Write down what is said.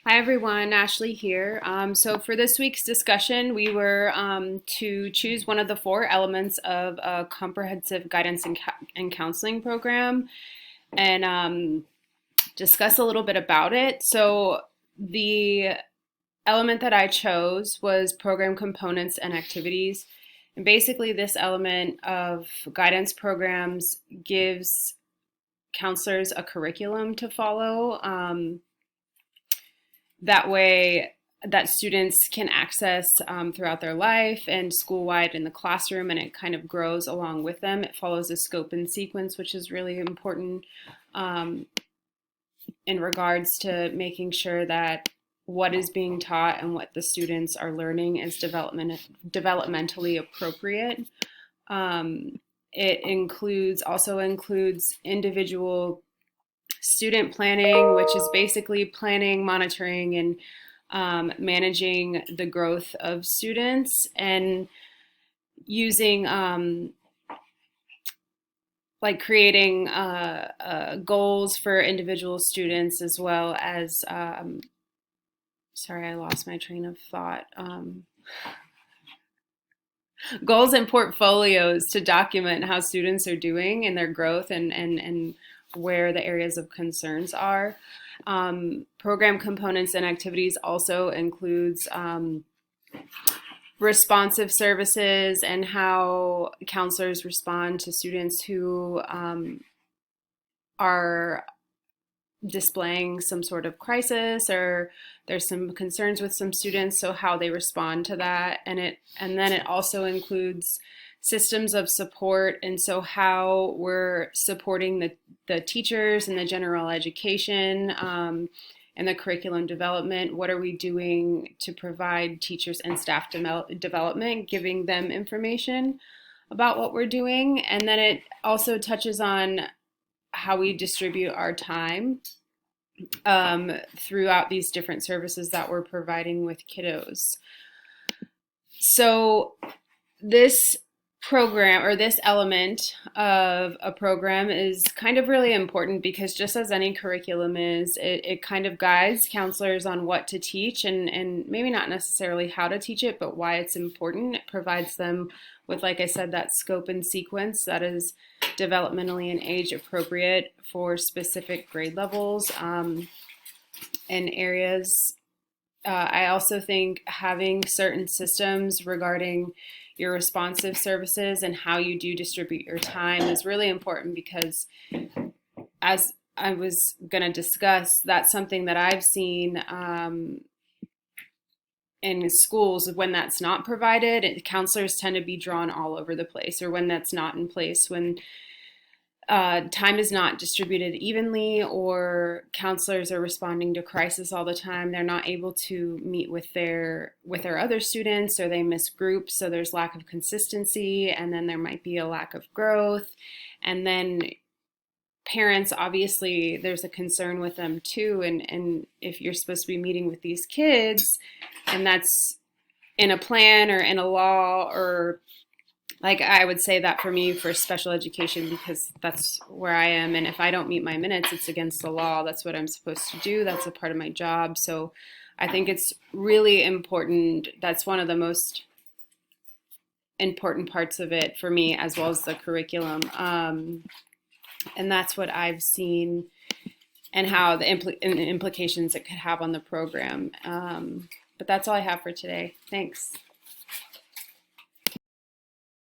Hi everyone, Ashley here. So for this week's discussion, we were to choose one of the four elements of a comprehensive guidance and counseling program and discuss a little bit about it. So the element that I chose was program components and activities. And basically this element of guidance programs gives counselors a curriculum to follow. That way that students can access throughout their life and school-wide in the classroom, and it kind of grows along with them. It follows a scope and sequence, which is really important um, in regards to making sure that what is being taught and what the students are learning is developmentally appropriate. It also includes individual student planning, which is basically planning, monitoring, and managing the growth of students, and using like creating goals for individual students, as well as sorry, I lost my train of thought. Goals and portfolios to document how students are doing and their growth, and where the areas of concerns are. Program components and activities also includes responsive services and how counselors respond to students who are displaying some sort of crisis, or there's some concerns with some students, so how they respond to that. And then it also includes systems of support, and so how we're supporting the teachers and the general education and the curriculum development. What are we doing to provide teachers and staff development, giving them information about what we're doing. And then it also touches on how we distribute our time throughout these different services that we're providing with kiddos. So this program, or this element of a program, is kind of really important because, just as any curriculum is, it kind of guides counselors on what to teach, and maybe not necessarily how to teach it, but why it's important. It provides them with, like I said, that scope and sequence that is developmentally and age appropriate for specific grade levels and areas. I also think having certain systems regarding your responsive services and how you do distribute your time is really important, because, as I was going to discuss, that's something that I've seen in schools. When that's not provided, counselors tend to be drawn all over the place, or when that's not in place, when time is not distributed evenly, or counselors are responding to crisis all the time. They're not able to meet with their other students, or they miss groups, so there's lack of consistency, and then there might be a lack of growth. And then parents, obviously there's a concern with them too, and if you're supposed to be meeting with these kids and that's in a plan or in a law, or like, I would say that for me, for special education, because that's where I am. And if I don't meet my minutes, it's against the law. That's what I'm supposed to do. That's a part of my job. So I think it's really important. That's one of the most important parts of it for me, as well as the curriculum. And that's what I've seen, and how the implications it could have on the program. But that's all I have for today. Thanks.